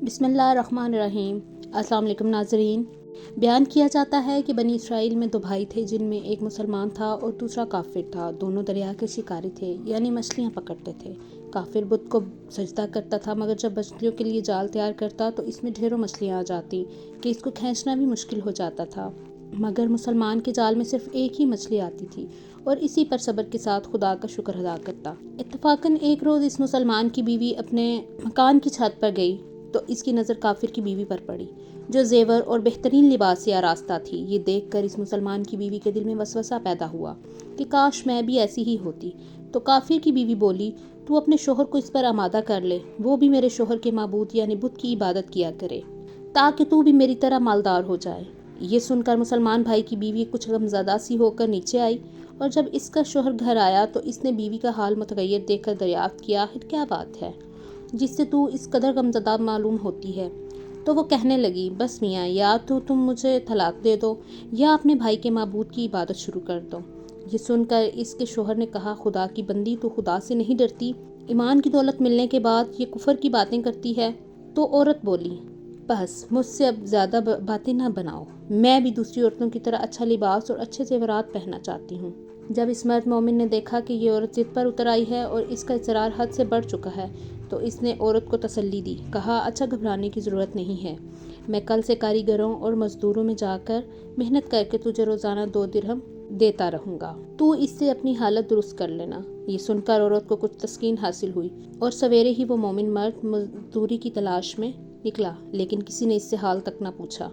بسم اللہ الرحمن الرحیم۔ السلام علیکم ناظرین۔ بیان کیا جاتا ہے کہ بنی اسرائیل میں دو بھائی تھے جن میں ایک مسلمان تھا اور دوسرا کافر تھا۔ دونوں دریا کے شکاری تھے، یعنی مچھلیاں پکڑتے تھے۔ کافر بت کو سجدہ کرتا تھا، مگر جب مچھلیوں کے لیے جال تیار کرتا تو اس میں ڈھیروں مچھلیاں آ جاتی کہ اس کو کھینچنا بھی مشکل ہو جاتا تھا، مگر مسلمان کے جال میں صرف ایک ہی مچھلی آتی تھی اور اسی پر صبر کے ساتھ خدا کا شکر ادا کرتا۔ اتفاقاً ایک روز اس مسلمان کی بیوی اپنے مکان کی چھت پر گئی تو اس کی نظر کافر کی بیوی پر پڑی، جو زیور اور بہترین لباس سے آراستہ تھی۔ یہ دیکھ کر اس مسلمان کی بیوی کے دل میں وسوسہ پیدا ہوا کہ کاش میں بھی ایسی ہی ہوتی۔ تو کافر کی بیوی بولی، تو اپنے شوہر کو اس پر آمادہ کر لے، وہ بھی میرے شوہر کے معبود یعنی بت کی عبادت کیا کرے، تاکہ تو بھی میری طرح مالدار ہو جائے۔ یہ سن کر مسلمان بھائی کی بیوی کچھ غمزدہ سی ہو کر نیچے آئی، اور جب اس کا شوہر گھر آیا تو اس نے بیوی کا حال متغیر دیکھ کر دریافت کیا، آخر کیا بات ہے جس سے تو اس قدر غمزدہ معلوم ہوتی ہے؟ تو وہ کہنے لگی، بس میاں، یا تو تم مجھے طلاق دے دو یا اپنے بھائی کے معبود کی عبادت شروع کر دو۔ یہ سن کر اس کے شوہر نے کہا، خدا کی بندی، تو خدا سے نہیں ڈرتی؟ ایمان کی دولت ملنے کے بعد یہ کفر کی باتیں کرتی ہے۔ تو عورت بولی، بس مجھ سے اب زیادہ باتیں نہ بناؤ، میں بھی دوسری عورتوں کی طرح اچھا لباس اور اچھے زیورات پہننا چاہتی ہوں۔ جب اس مرد مومن نے دیکھا کہ یہ عورت ضد پر اتر آئی ہے اور اس کا اصرار حد سے بڑھ چکا ہے تو اس نے عورت کو تسلی دی، کہا، اچھا گھبرانے کی ضرورت نہیں ہے، میں کل سے کاریگروں اور مزدوروں میں جا کر محنت کر کے تجھے روزانہ 2 درہم دیتا رہوں گا، تو اس سے اپنی حالت درست کر لینا۔ یہ سن کر عورت کو کچھ تسکین حاصل ہوئی اور سویرے ہی وہ مومن مرد مزدوری کی تلاش میں نکلا، لیکن کسی نے اس سے حال تک نہ پوچھا۔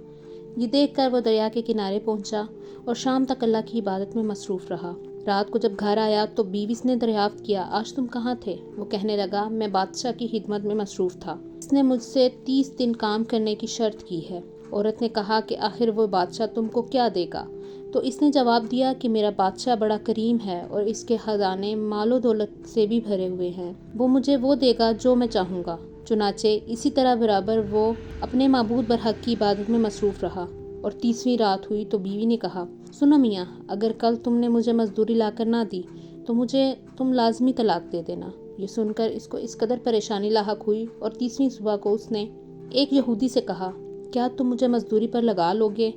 یہ دیکھ کر وہ دریا کے کنارے پہنچا اور شام تک اللہ کی عبادت میں مصروف رہا۔ رات کو جب گھر آیا تو بیوی نے دریافت کیا، آج تم کہاں تھے؟ وہ کہنے لگا، میں بادشاہ کی خدمت میں مصروف تھا، اس نے مجھ سے 30 دن کام کرنے کی شرط کی ہے۔ عورت نے کہا کہ آخر وہ بادشاہ تم کو کیا دے گا؟ تو اس نے جواب دیا کہ میرا بادشاہ بڑا کریم ہے اور اس کے خزانے مال و دولت سے بھی بھرے ہوئے ہیں، وہ مجھے وہ دے گا جو میں چاہوں گا۔ چنانچہ اسی طرح برابر وہ اپنے معبود برحق کی عبادت میں مصروف رہا، اور 30ویں رات ہوئی تو بیوی نے کہا، سنو میاں، اگر کل تم نے مجھے مزدوری لا کر نہ دی تو مجھے تم لازمی طلاق دے دینا۔ یہ سن کر اس کو اس قدر پریشانی لاحق ہوئی اور 30ویں صبح کو اس نے ایک یہودی سے کہا، کیا تم مجھے مزدوری پر لگا لو گے؟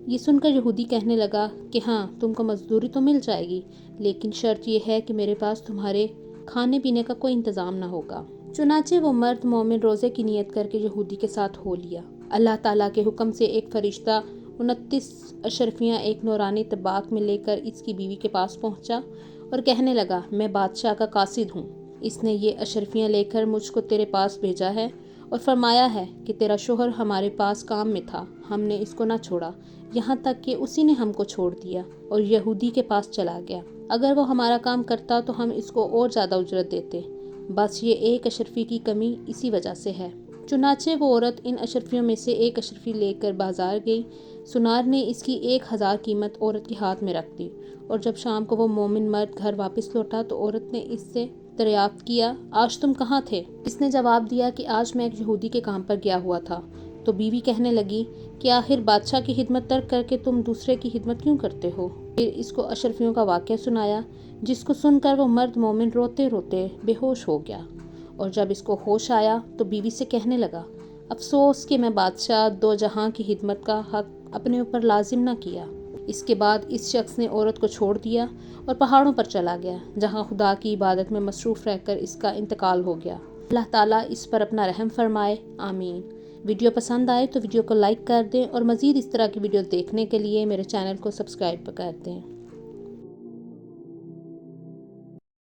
یہ سن کر یہودی کہنے لگا کہ ہاں، تم کو مزدوری تو مل جائے گی، لیکن شرط یہ ہے کہ میرے پاس تمہارے کھانے پینے کا کوئی انتظام نہ ہوگا۔ چنانچہ وہ مرد مومن روزے کی نیت کر کے یہودی کے ساتھ ہو لیا۔ اللہ تعالیٰ کے حکم سے ایک فرشتہ 29 اشرفیاں ایک نورانی طباق میں لے کر اس کی بیوی کے پاس پہنچا اور کہنے لگا، میں بادشاہ کا قاصد ہوں، اس نے یہ اشرفیاں لے کر مجھ کو تیرے پاس بھیجا ہے اور فرمایا ہے کہ تیرا شوہر ہمارے پاس کام میں تھا، ہم نے اس کو نہ چھوڑا، یہاں تک کہ اسی نے ہم کو چھوڑ دیا اور یہودی کے پاس چلا گیا۔ اگر وہ ہمارا کام کرتا تو ہم اس کو اور زیادہ اجرت دیتے، بس یہ ایک اشرفی کی کمی اسی وجہ سے ہے۔ چنانچہ وہ عورت ان اشرفیوں میں سے ایک اشرفی لے کر بازار گئی۔ سنار نے اس کی 1000 قیمت عورت کے ہاتھ میں رکھ دی، اور جب شام کو وہ مومن مرد گھر واپس لوٹا تو عورت نے اس سے دریافت کیا، آج تم کہاں تھے؟ اس نے جواب دیا کہ آج میں ایک یہودی کے کام پر گیا ہوا تھا۔ تو بیوی کہنے لگی کہ آخر بادشاہ کی خدمت ترک کر کے تم دوسرے کی خدمت کیوں کرتے ہو؟ پھر اس کو اشرفیوں کا واقعہ سنایا، جس کو سن کر وہ مرد مومن روتے روتے بے ہوش ہو گیا، اور جب اس کو ہوش آیا تو بیوی سے کہنے لگا، افسوس کہ میں بادشاہ دو جہاں کی خدمت کا حق اپنے اوپر لازم نہ کیا۔ اس کے بعد اس شخص نے عورت کو چھوڑ دیا اور پہاڑوں پر چلا گیا، جہاں خدا کی عبادت میں مصروف رہ کر اس کا انتقال ہو گیا۔ اللہ تعالیٰ اس پر اپنا رحم فرمائے، آمین۔ ویڈیو پسند آئے تو ویڈیو کو لائک کر دیں اور مزید اس طرح کی ویڈیو دیکھنے کے لیے میرے چینل کو سبسکرائب کر دیں۔